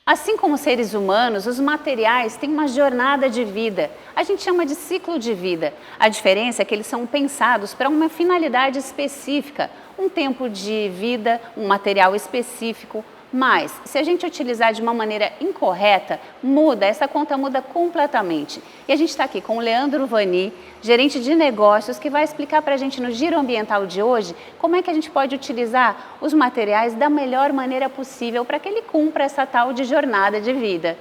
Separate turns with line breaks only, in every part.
Assim como seres humanos, os materiais têm uma jornada de vida. A gente chama de ciclo de vida. A diferença é que eles são pensados para uma finalidade específica, um tempo de vida, um material específico. Mas, se a gente utilizar de uma maneira incorreta, essa conta muda completamente. E a gente está aqui com o Leandro Vani, gerente de negócios, que vai explicar para a gente no Giro Ambiental de hoje como é que a gente pode utilizar os materiais da melhor maneira possível para que ele cumpra essa tal de jornada de vida.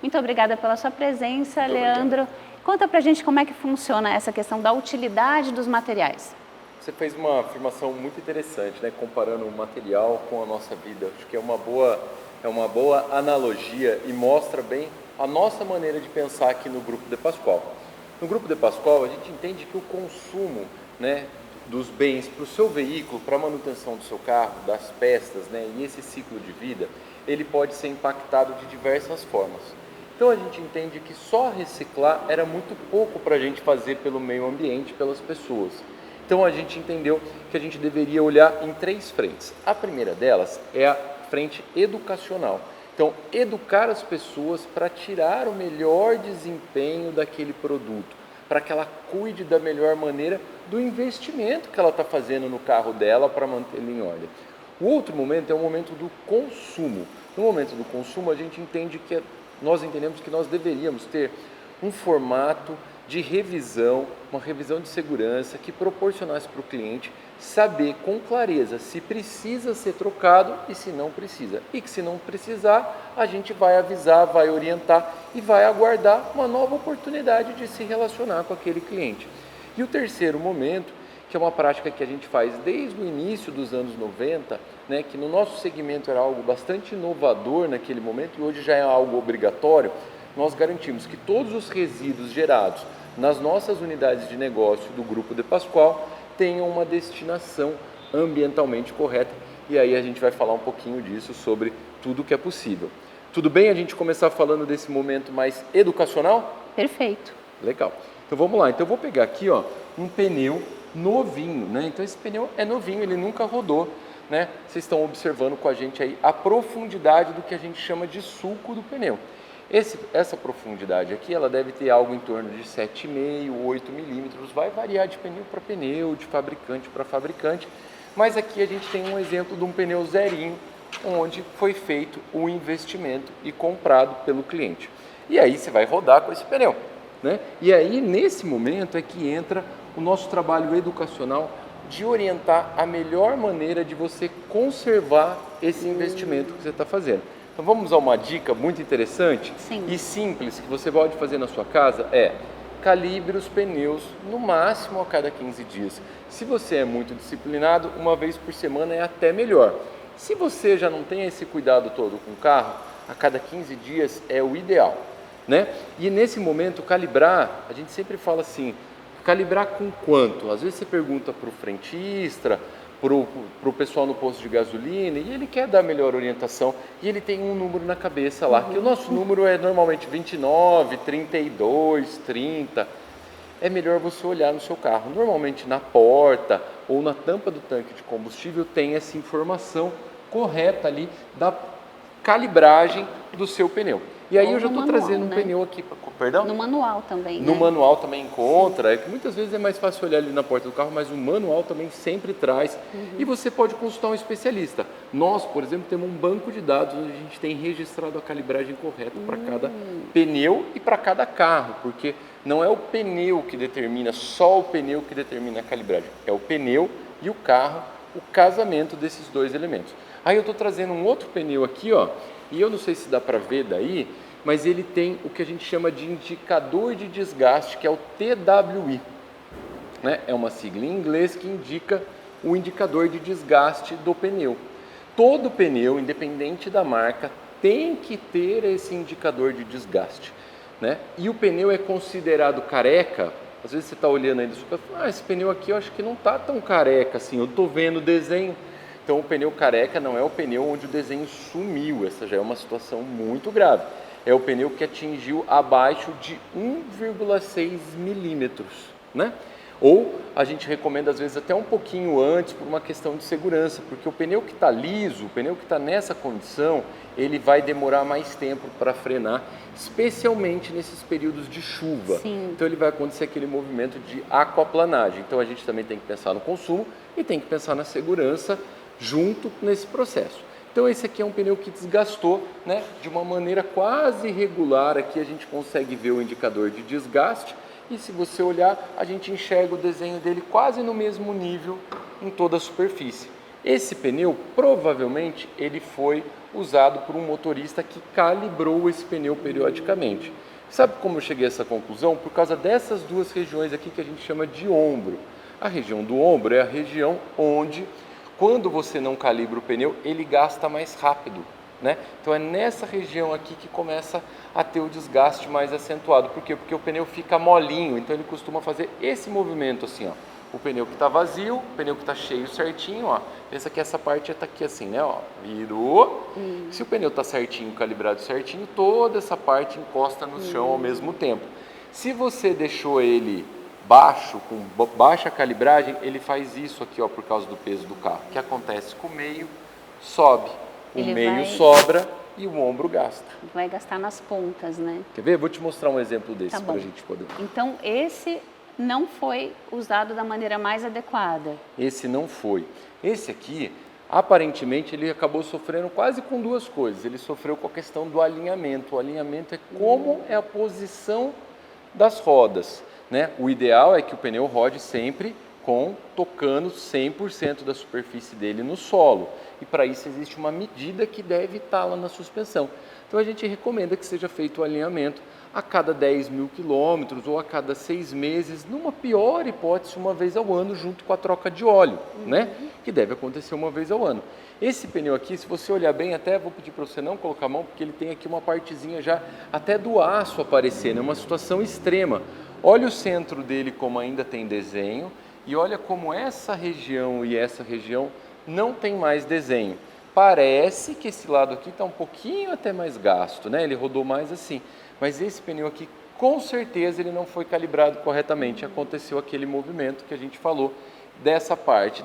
Muito obrigada pela sua presença, Leandro. Conta para a gente como é que funciona essa questão da utilidade dos materiais.
Você fez uma afirmação muito interessante, né? Comparando o material com a nossa vida. Acho que é uma boa analogia e mostra bem a nossa maneira de pensar aqui no Grupo De Pascoal. No Grupo De Pascoal, a gente entende que o consumo, né, dos bens para o seu veículo, para a manutenção do seu carro, das peças, né, e esse ciclo de vida, ele pode ser impactado de diversas formas. Então a gente entende que só reciclar era muito pouco para a gente fazer pelo meio ambiente, pelas pessoas. Então a gente entendeu que a gente deveria olhar em 3 frentes. A primeira delas é a frente educacional. Então, educar as pessoas para tirar o melhor desempenho daquele produto, para que ela cuide da melhor maneira do investimento que ela está fazendo no carro dela para mantê-lo em ordem. O outro momento é o momento do consumo. No momento do consumo, nós entendemos que nós deveríamos ter um formato de revisão, uma revisão de segurança que proporcionasse para o cliente saber com clareza se precisa ser trocado e se não precisa. E que se não precisar, a gente vai avisar, vai orientar e vai aguardar uma nova oportunidade de se relacionar com aquele cliente. E o terceiro momento, que é uma prática que a gente faz desde o início dos anos 90, né, que no nosso segmento era algo bastante inovador naquele momento e hoje já é algo obrigatório, nós garantimos que todos os resíduos gerados nas nossas unidades de negócio do Grupo De Pascoal tenham uma destinação ambientalmente correta. E aí a gente vai falar um pouquinho disso, sobre tudo que é possível. Tudo bem a gente começar falando desse momento mais educacional?
Perfeito.
Legal. Então vamos lá. Então eu vou pegar aqui, ó, um pneu novinho, né? Então esse pneu é novinho, ele nunca rodou, né? Vocês estão observando com a gente aí a profundidade do que a gente chama de sulco do pneu. Essa profundidade aqui, ela deve ter algo em torno de 7,5, 8 milímetros, vai variar de pneu para pneu, de fabricante para fabricante, mas aqui a gente tem um exemplo de um pneu zerinho, onde foi feito o investimento e comprado pelo cliente. E aí você vai rodar com esse pneu, né? E aí, nesse momento, é que entra o nosso trabalho educacional de orientar a melhor maneira de você conservar esse investimento que você está fazendo. Então vamos a uma dica muito interessante.
Sim.
E simples que você pode fazer na sua casa calibre os pneus no máximo a cada 15 dias. Se você é muito disciplinado, uma vez por semana é até melhor. Se você já não tem esse cuidado todo com o carro, a cada 15 dias é o ideal, né? E nesse momento calibrar, a gente sempre fala assim, calibrar com quanto? Às vezes você pergunta para o frentista, para o pessoal no posto de gasolina, e ele quer dar melhor orientação, e ele tem um número na cabeça lá, que o nosso número é normalmente 29, 32, 30. É melhor você olhar no seu carro. Normalmente na porta ou na tampa do tanque de combustível tem essa informação correta ali da calibragem do seu pneu. E aí eu já estou trazendo um pneu aqui, perdão?
No manual também,
No
né?
manual também encontra, é que muitas vezes é mais fácil olhar ali na porta do carro, mas o manual também sempre traz. E você pode consultar um especialista. Nós, por exemplo, temos um banco de dados onde a gente tem registrado a calibragem correta para cada pneu e para cada carro, porque não é o pneu que determina, só o pneu que determina a calibragem, é o pneu e o carro, o casamento desses dois elementos. Aí eu estou trazendo um outro pneu aqui, ó, e eu não sei se dá para ver daí, mas ele tem o que a gente chama de indicador de desgaste, que é o TWI, né? É uma sigla em inglês que indica o indicador de desgaste do pneu. Todo pneu, independente da marca, tem que ter esse indicador de desgaste, né? E o pneu é considerado careca. Às vezes você está olhando aí do super, esse pneu aqui eu acho que não está tão careca assim, eu estou vendo o desenho. Então o pneu careca não é o pneu onde o desenho sumiu, essa já é uma situação muito grave. É o pneu que atingiu abaixo de 1,6 milímetros, né? Ou a gente recomenda às vezes até um pouquinho antes por uma questão de segurança, porque o pneu que está liso, o pneu que está nessa condição, ele vai demorar mais tempo para frenar, especialmente nesses períodos de chuva.
Sim.
Então ele vai acontecer aquele movimento de aquaplanagem. Então a gente também tem que pensar no consumo e tem que pensar na segurança junto nesse processo. Então esse aqui é um pneu que desgastou, né, de uma maneira quase regular. Aqui a gente consegue ver o indicador de desgaste. E se você olhar, a gente enxerga o desenho dele quase no mesmo nível em toda a superfície. Esse pneu, provavelmente, ele foi usado por um motorista que calibrou esse pneu periodicamente. Sabe como eu cheguei a essa conclusão? Por causa dessas duas regiões aqui que a gente chama de ombro. A região do ombro é a região onde, quando você não calibra o pneu, ele gasta mais rápido, né? Então é nessa região aqui que começa a ter o desgaste mais acentuado. Por quê? Porque o pneu fica molinho, então ele costuma fazer esse movimento assim, ó. O pneu que está vazio, o pneu que está cheio certinho, ó. Pensa que essa parte está aqui assim, né? Ó, virou. Se o pneu está certinho, calibrado certinho, toda essa parte encosta no chão ao mesmo tempo. Se você deixou ele baixo, com baixa calibragem, ele faz isso aqui, ó, por causa do peso do carro. O que acontece com o meio? Sobe. O meio sobra e o ombro gasta.
Vai gastar nas pontas, né?
Quer ver? Vou te mostrar um exemplo desse
Tá
para
bom.
a gente poder.
Então, esse não foi usado da maneira mais adequada.
Esse não foi. Esse aqui, aparentemente, ele acabou sofrendo quase com duas coisas. Ele sofreu com a questão do alinhamento. O alinhamento é como é a posição das rodas, né? O ideal é que o pneu rode sempre tocando 100% da superfície dele no solo. E para isso existe uma medida que deve estar lá na suspensão. Então a gente recomenda que seja feito o alinhamento a cada 10 mil quilômetros ou a cada 6 meses, numa pior hipótese, uma vez ao ano, junto com a troca de óleo, né? Que deve acontecer uma vez ao ano. Esse pneu aqui, se você olhar bem, até vou pedir para você não colocar a mão, porque ele tem aqui uma partezinha já até do aço aparecendo, é uma situação extrema. Olha o centro dele como ainda tem desenho e olha como essa região e essa região não tem mais desenho. Parece que esse lado aqui está um pouquinho até mais gasto, né? Ele rodou mais assim. Mas esse pneu aqui, com certeza, ele não foi calibrado corretamente. Aconteceu aquele movimento que a gente falou dessa parte,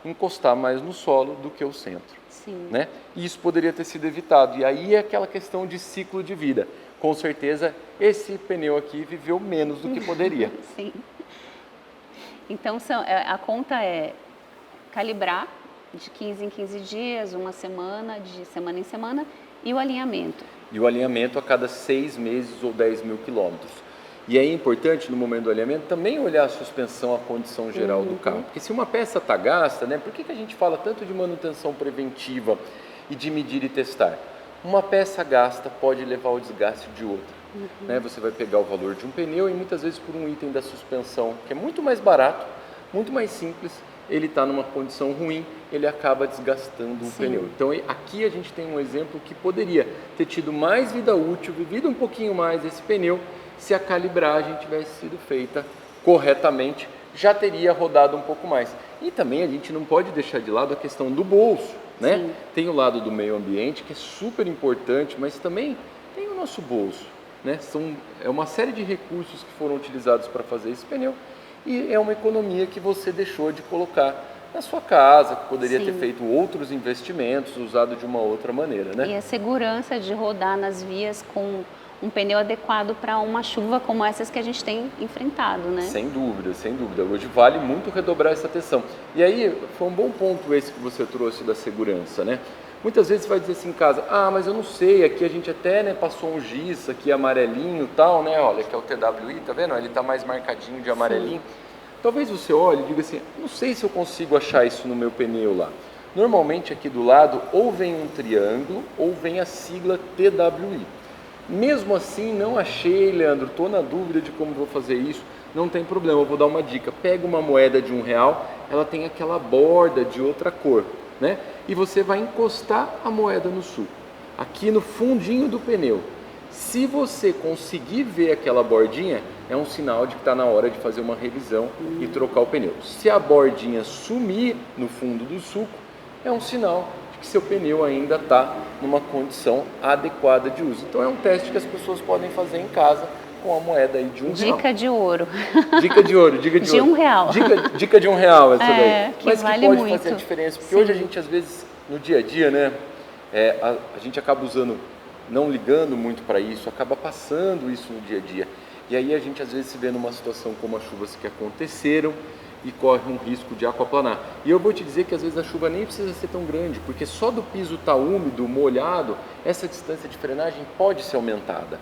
encostar mais no solo do que o centro.
Sim.
Né? E isso poderia ter sido evitado. E aí é aquela questão de ciclo de vida. Com certeza, esse pneu aqui viveu menos do que poderia.
Sim. Então, a conta é calibrar de 15 em 15 dias, uma semana, de semana em semana, e o alinhamento.
E o alinhamento a cada 6 meses ou 10 mil quilômetros. E é importante, no momento do alinhamento, também olhar a suspensão, a condição geral do carro. Porque se uma peça está gasta, né, por que a gente fala tanto de manutenção preventiva e de medir e testar? Uma peça gasta pode levar ao desgaste de outra. Né? Você vai pegar o valor de um pneu e muitas vezes por um item da suspensão, que é muito mais barato, muito mais simples, ele está numa condição ruim, ele acaba desgastando o pneu. Então aqui a gente tem um exemplo que poderia ter tido mais vida útil, vivido um pouquinho mais esse pneu, se a calibragem tivesse sido feita corretamente, já teria rodado um pouco mais. E também a gente não pode deixar de lado a questão do bolso, né? Tem o lado do meio ambiente, que é super importante, mas também tem o nosso bolso, né? É uma série de recursos que foram utilizados para fazer esse pneu e é uma economia que você deixou de colocar na sua casa, que poderia ter feito outros investimentos, usado de uma outra maneira, né?
E a segurança de rodar nas vias com um pneu adequado para uma chuva como essas que a gente tem enfrentado, né?
Sem dúvida, sem dúvida. Hoje vale muito redobrar essa atenção. E aí, foi um bom ponto esse que você trouxe da segurança, né? Muitas vezes você vai dizer assim em casa, mas eu não sei, aqui a gente até, né, passou um giz aqui amarelinho e tal, né? Olha, que é o TWI, tá vendo? Ele tá mais marcadinho de amarelinho. Talvez você olhe e diga assim, não sei se eu consigo achar isso no meu pneu lá. Normalmente aqui do lado ou vem um triângulo ou vem a sigla TWI. Mesmo assim, não achei, Leandro, estou na dúvida de como vou fazer isso, não tem problema, eu vou dar uma dica. Pega uma moeda de R$1, ela tem aquela borda de outra cor, né? E você vai encostar a moeda no suco, aqui no fundinho do pneu. Se você conseguir ver aquela bordinha, é um sinal de que está na hora de fazer uma revisão e trocar o pneu. Se a bordinha sumir no fundo do suco, é um sinal que seu pneu ainda está numa condição adequada de uso. Então é um teste que as pessoas podem fazer em casa com a moeda aí de R$1.
Dica de ouro.
Dica de ouro, dica de ouro.
De R$1.
Dica de R$1 essa daí.
Que
Mas
vale
que pode
muito.
fazer a diferença, porque
Sim.
hoje a gente às vezes, no dia a dia, né, a gente acaba usando, não ligando muito para isso, acaba passando isso no dia a dia. E aí a gente às vezes se vê numa situação como as chuvas que aconteceram e corre um risco de aquaplanar. E eu vou te dizer que às vezes a chuva nem precisa ser tão grande, porque só do piso estar úmido, molhado, essa distância de frenagem pode ser aumentada.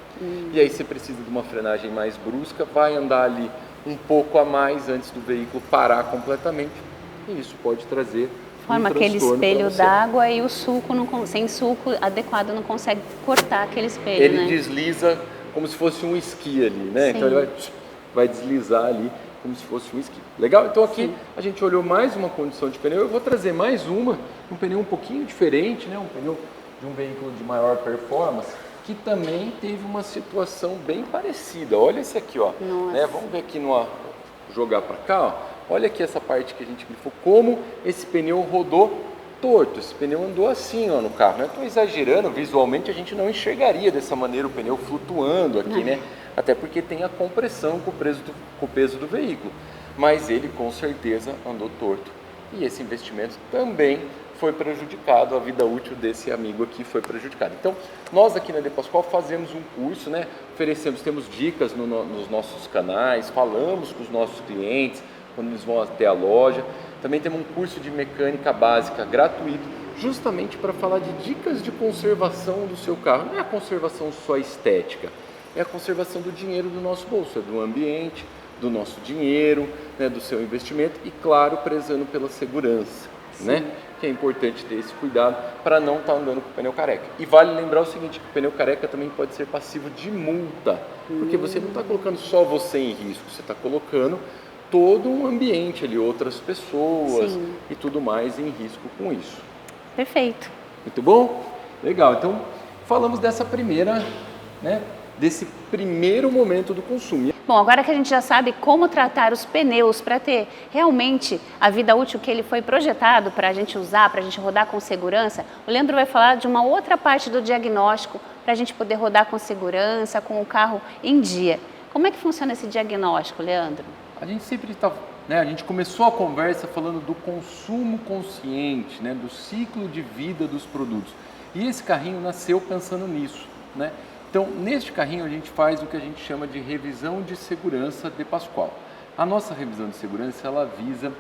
E aí você precisa de uma frenagem mais brusca, vai andar ali um pouco a mais antes do veículo parar completamente, e isso pode trazer
Forma
um
aquele
transtorno pra
espelho
você.
d'água e o suco, sem suco adequado, não consegue cortar aquele espelho,
Ele
né?
desliza como se fosse um esqui ali, né?
Sim.
Então ele vai deslizar ali como se fosse um esqui. Legal? Então aqui
Sim.
a gente olhou mais uma condição de pneu. Eu vou trazer mais um pneu um pouquinho diferente, né? Um pneu de um veículo de maior performance, que também teve uma situação bem parecida. Olha esse aqui, ó. Né? Vamos ver aqui jogar para cá, ó. Olha aqui essa parte que a gente grifou, como esse pneu rodou torto. Esse pneu andou assim, ó, no carro. Não estou exagerando, visualmente a gente não enxergaria dessa maneira o pneu flutuando aqui, né? Até porque tem a compressão com o peso do veículo. Mas ele com certeza andou torto. E esse investimento também foi prejudicado, a vida útil desse amigo aqui foi prejudicada. Então, nós aqui na De Pascoal fazemos um curso, né? Temos dicas nos nossos canais, falamos com os nossos clientes quando eles vão até a loja. Também temos um curso de mecânica básica gratuito, justamente para falar de dicas de conservação do seu carro. Não é a conservação só estética, é a conservação do dinheiro do nosso bolso, é do ambiente, do nosso dinheiro, né, do seu investimento e, claro, prezando pela segurança, né? Que é importante ter esse cuidado para não estar andando com o pneu careca. E vale lembrar o seguinte, que o pneu careca também pode ser passivo de multa, porque você não está colocando só você em risco, você está colocando todo um ambiente ali, outras pessoas e tudo mais em risco com isso.
Perfeito.
Muito bom? Legal. Então, falamos desse primeiro momento do consumo.
Bom, agora que a gente já sabe como tratar os pneus para ter realmente a vida útil que ele foi projetado para a gente usar, para a gente rodar com segurança, o Leandro vai falar de uma outra parte do diagnóstico para a gente poder rodar com segurança, com o carro em dia. Como é que funciona esse diagnóstico, Leandro?
A gente sempre está, né? A gente começou a conversa falando do consumo consciente, né? Do ciclo de vida dos produtos. E esse carrinho nasceu pensando nisso, né? Então, neste carrinho a gente faz o que a gente chama de revisão de segurança De Pascoal. A nossa revisão de segurança, ela visa,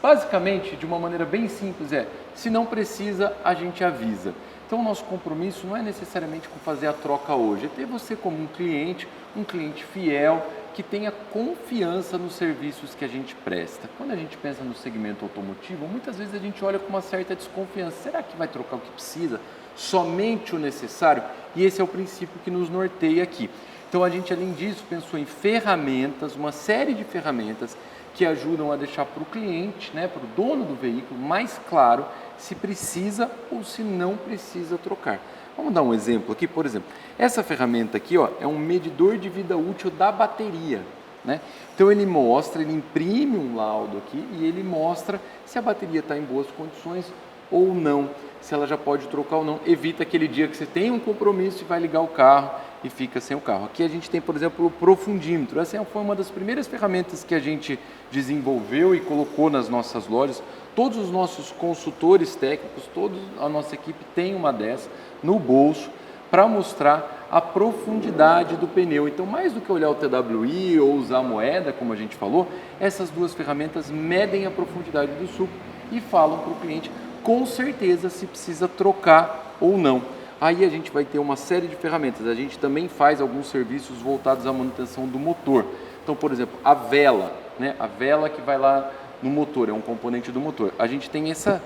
basicamente, de uma maneira bem simples, se não precisa, a gente avisa. Então, o nosso compromisso não é necessariamente com fazer a troca hoje, é ter você como um cliente fiel, que tenha confiança nos serviços que a gente presta. Quando a gente pensa no segmento automotivo, muitas vezes a gente olha com uma certa desconfiança. Será que vai trocar o que precisa? Somente o necessário? E esse é o princípio que nos norteia aqui. Então a gente, além disso, pensou em ferramentas, uma série de ferramentas que ajudam a deixar para o cliente, né, para o dono do veículo, mais claro se precisa ou se não precisa trocar. Vamos dar um exemplo aqui, por exemplo, essa ferramenta aqui, ó, é um medidor de vida útil da bateria, né? Então ele imprime um laudo aqui e ele mostra se a bateria está em boas condições ou não, se ela já pode trocar ou não. Evita aquele dia que você tem um compromisso e vai ligar o carro e fica sem o carro. Aqui a gente tem, por exemplo, o profundímetro. Essa foi uma das primeiras ferramentas que a gente desenvolveu e colocou nas nossas lojas. Todos os nossos consultores técnicos, toda a nossa equipe tem uma dessa no bolso para mostrar a profundidade do pneu. Então, mais do que olhar o TWI ou usar a moeda, como a gente falou, essas duas ferramentas medem a profundidade do suco e falam para o cliente com certeza se precisa trocar ou não. Aí a gente vai ter uma série de ferramentas. A gente também faz alguns serviços voltados à manutenção do motor. Então, por exemplo, a vela, né? A vela que vai lá no motor, é um componente do motor. A gente tem essa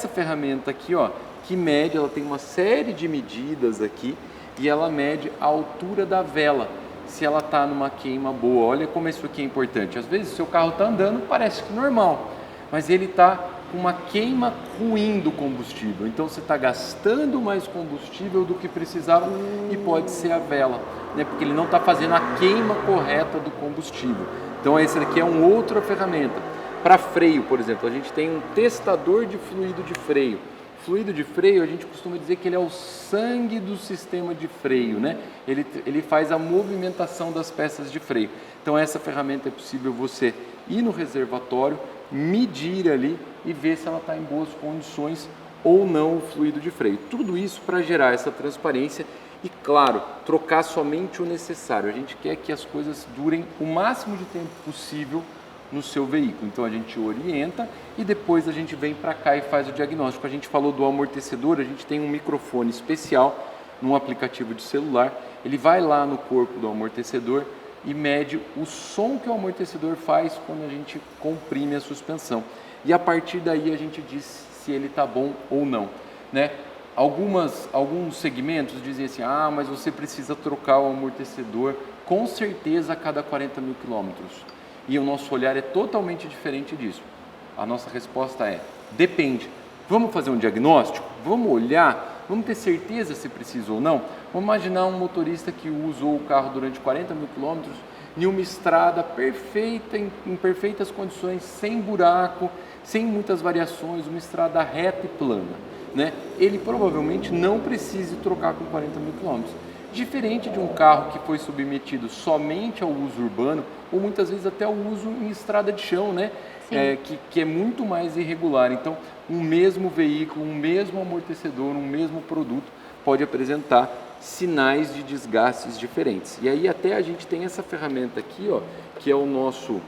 ferramenta aqui, ó, que mede, ela tem uma série de medidas aqui e ela mede a altura da vela, se ela está numa queima boa. Olha como isso aqui é importante. Às vezes o seu carro está andando, parece que normal, mas ele está com uma queima ruim do combustível. Então você está gastando mais combustível do que precisava e pode ser a vela, né? Porque ele não está fazendo a queima correta do combustível. Então essa aqui é uma outra ferramenta. Para freio, por exemplo, a gente tem um testador de fluido de freio. Fluido de freio, a gente costuma dizer que ele é o sangue do sistema de freio, né? Ele faz a movimentação das peças de freio. Então essa ferramenta é possível você ir no reservatório, medir ali e ver se ela está em boas condições ou não o fluido de freio. Tudo isso para gerar essa transparência e, claro, trocar somente o necessário. A gente quer que as coisas durem o máximo de tempo possível no seu veículo. Então a gente orienta e depois a gente vem para cá e faz o diagnóstico. A gente falou do amortecedor, a gente tem um microfone especial num aplicativo de celular. Ele vai lá no corpo do amortecedor e mede o som que o amortecedor faz quando a gente comprime a suspensão. E a partir daí a gente diz se ele está bom ou não, né? Alguns segmentos dizem assim, mas você precisa trocar o amortecedor com certeza a cada 40 mil quilômetros. E o nosso olhar é totalmente diferente disso. A nossa resposta é, depende. Vamos fazer um diagnóstico? Vamos olhar? Vamos ter certeza se precisa ou não? Vamos imaginar um motorista que usou o carro durante 40 mil quilômetros em uma estrada perfeita, em perfeitas condições, sem buraco, sem muitas variações, uma estrada reta e plana, né? Ele provavelmente não precise trocar com 40 mil quilômetros. Diferente de um carro que foi submetido somente ao uso urbano, ou muitas vezes até ao uso em estrada de chão, né? Que é muito mais irregular. Então, um mesmo veículo, um mesmo amortecedor, um mesmo produto pode apresentar sinais de desgastes diferentes. E aí até a gente tem essa ferramenta aqui, ó, que é o nosso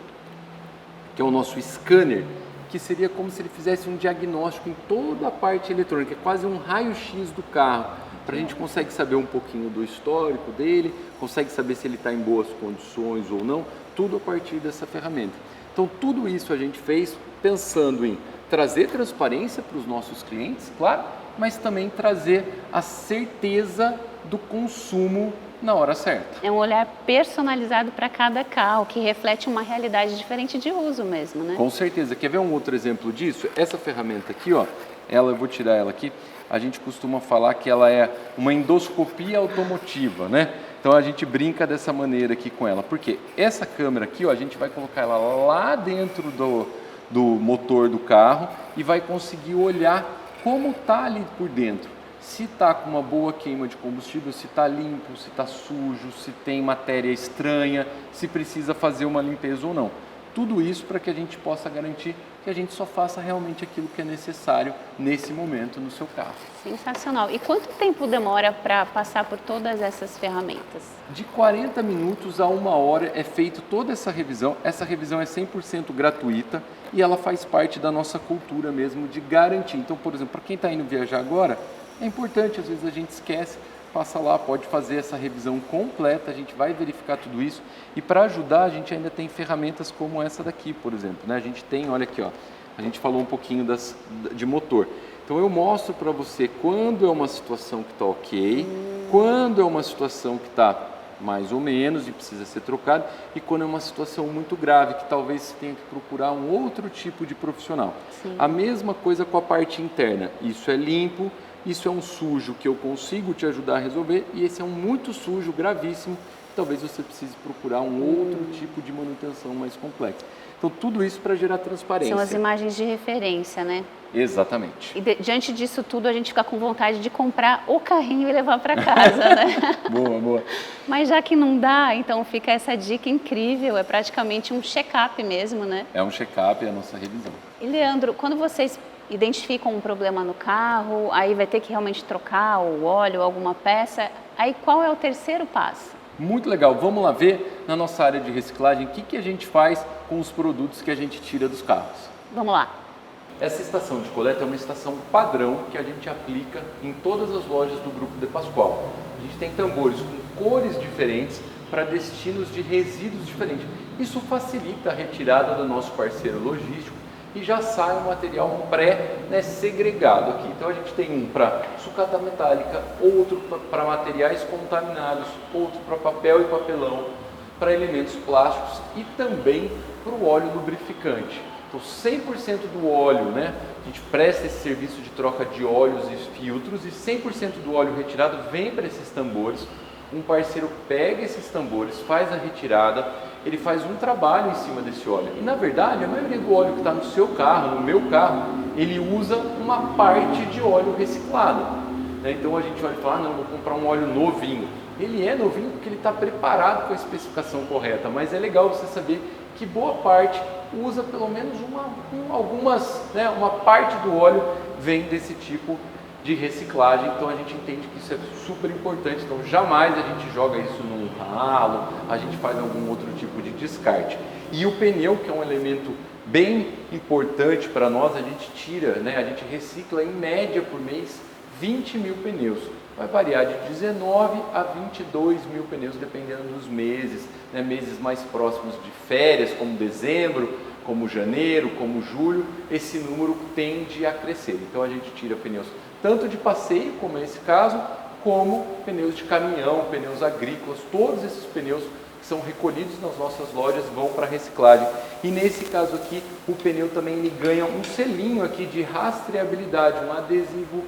scanner, que seria como se ele fizesse um diagnóstico em toda a parte eletrônica, é quase um raio-x do carro. Para a gente consegue saber um pouquinho do histórico dele, consegue saber se ele está em boas condições ou não, tudo a partir dessa ferramenta. Então tudo isso a gente fez pensando em trazer transparência para os nossos clientes, claro, mas também trazer a certeza do consumo na hora certa.
É um olhar personalizado para cada carro, que reflete uma realidade diferente de uso mesmo, né?
Com certeza. Quer ver um outro exemplo disso? Essa ferramenta aqui, ó, eu vou tirar ela aqui, a gente costuma falar que ela é uma endoscopia automotiva, né? Então a gente brinca dessa maneira aqui com ela, porque essa câmera aqui, ó, a gente vai colocar ela lá dentro do motor do carro e vai conseguir olhar como está ali por dentro. Se está com uma boa queima de combustível, se está limpo, se está sujo, se tem matéria estranha, se precisa fazer uma limpeza ou não. Tudo isso para que a gente possa garantir que a gente só faça realmente aquilo que é necessário nesse momento no seu carro.
Sensacional. E quanto tempo demora para passar por todas essas ferramentas?
De 40 minutos a 1 hora é feita toda essa revisão. Essa revisão é 100% gratuita e ela faz parte da nossa cultura mesmo de garantir. Então, por exemplo, para quem está indo viajar agora, é importante, às vezes a gente esquece, passa lá, pode fazer essa revisão completa, a gente vai verificar tudo isso. E para ajudar, a gente ainda tem ferramentas como essa daqui, por exemplo, né? A gente tem, olha aqui, ó, a gente falou um pouquinho de motor. Então eu mostro para você quando é uma situação que está ok, quando é uma situação que está mais ou menos e precisa ser trocado, e quando é uma situação muito grave, que talvez você tenha que procurar um outro tipo de profissional. Sim. A mesma coisa com a parte interna, isso é limpo, isso é um sujo que eu consigo te ajudar a resolver, e esse é um muito sujo, gravíssimo, talvez você precise procurar um outro tipo de manutenção mais complexa. Então, tudo isso para gerar transparência.
São as imagens de referência, né?
Exatamente.
E diante disso tudo, a gente fica com vontade de comprar o carrinho e levar para casa, né?
Boa, boa.
Mas já que não dá, então fica essa dica incrível, é praticamente um check-up mesmo, né?
É um check-up, é a nossa revisão.
E Leandro, quando vocês identificam um problema no carro, aí vai ter que realmente trocar o óleo, alguma peça, aí qual é o terceiro passo?
Muito legal, vamos lá ver na nossa área de reciclagem o que a gente faz com os produtos que a gente tira dos carros.
Vamos lá.
Essa estação de coleta é uma estação padrão que a gente aplica em todas as lojas do Grupo De Pascoal. A gente tem tambores com cores diferentes para destinos de resíduos diferentes. Isso facilita a retirada do nosso parceiro logístico e já sai um material segregado aqui. Então a gente tem um para sucata metálica, outro para materiais contaminados, outro para papel e papelão, para elementos plásticos e também para o óleo lubrificante. Então 100% do óleo, né? A gente presta esse serviço de troca de óleos e filtros e 100% do óleo retirado vem para esses tambores. Um parceiro pega esses tambores, faz a retirada, ele faz um trabalho em cima desse óleo. E na verdade, a maioria do óleo que está no seu carro, no meu carro, ele usa uma parte de óleo reciclado, né? Então a gente olha e fala, não, vou comprar um óleo novinho. Ele é novinho porque ele está preparado com a especificação correta, mas é legal você saber que boa parte usa pelo menos uma parte do óleo vem desse tipo de reciclagem. Então a gente entende que isso é super importante, então jamais a gente joga isso num ralo, a gente faz algum outro tipo de descarte. E o pneu, que é um elemento bem importante para nós, a gente tira, né, a gente recicla em média por mês 20 mil pneus. Vai variar de 19 a 22 mil pneus, dependendo dos meses, né? Meses mais próximos de férias, como dezembro, como janeiro, como julho, esse número tende a crescer. Então a gente tira pneus tanto de passeio, como é esse caso, como pneus de caminhão, pneus agrícolas, todos esses pneus que são recolhidos nas nossas lojas vão para reciclagem. E nesse caso aqui, o pneu também ele ganha um selinho aqui de rastreabilidade, um adesivo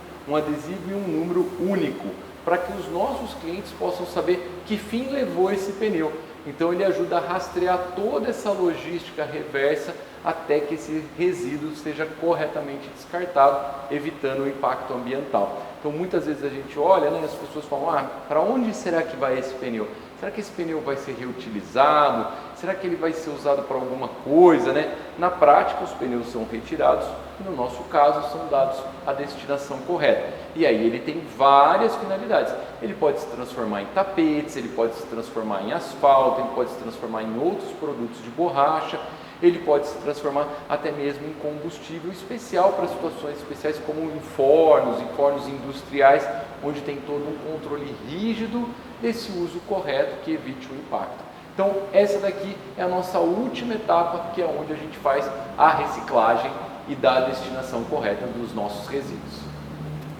e um número único, para que os nossos clientes possam saber que fim levou esse pneu. Então ele ajuda a rastrear toda essa logística reversa até que esse resíduo seja corretamente descartado, evitando o impacto ambiental. Então muitas vezes a gente olha, né, as pessoas falam, para onde será que vai esse pneu? Será que esse pneu vai ser reutilizado? Será que ele vai ser usado para alguma coisa, né? Na prática, os pneus são retirados e, no nosso caso, são dados à destinação correta. E aí ele tem várias finalidades. Ele pode se transformar em tapetes, ele pode se transformar em asfalto, ele pode se transformar em outros produtos de borracha, ele pode se transformar até mesmo em combustível especial para situações especiais como em fornos industriais, onde tem todo um controle rígido desse uso correto que evite o impacto. Então essa daqui é a nossa última etapa, que é onde a gente faz a reciclagem e dá a destinação correta dos nossos resíduos.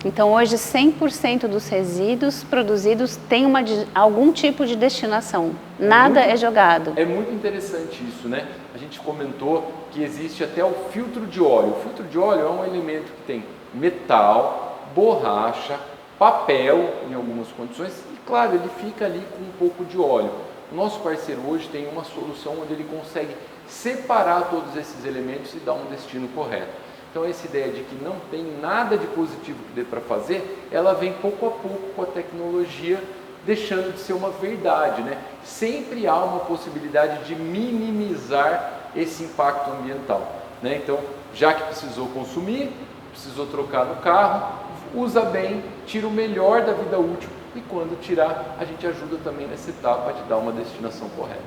Então hoje 100% dos resíduos produzidos tem algum tipo de destinação, nada é jogado.
É muito interessante isso, né? A gente comentou que existe até o filtro de óleo. O filtro de óleo é um elemento que tem metal, borracha, papel em algumas condições e claro, ele fica ali com um pouco de óleo. O nosso parceiro hoje tem uma solução onde ele consegue separar todos esses elementos e dar um destino correto. Então essa ideia de que não tem nada de positivo que dê para fazer, ela vem pouco a pouco com a tecnologia deixando de ser uma verdade, né? Sempre há uma possibilidade de minimizar esse impacto ambiental, né? Então, já que precisou consumir, precisou trocar no carro, usa bem, tira o melhor da vida útil e quando tirar, a gente ajuda também nessa etapa de dar uma destinação correta.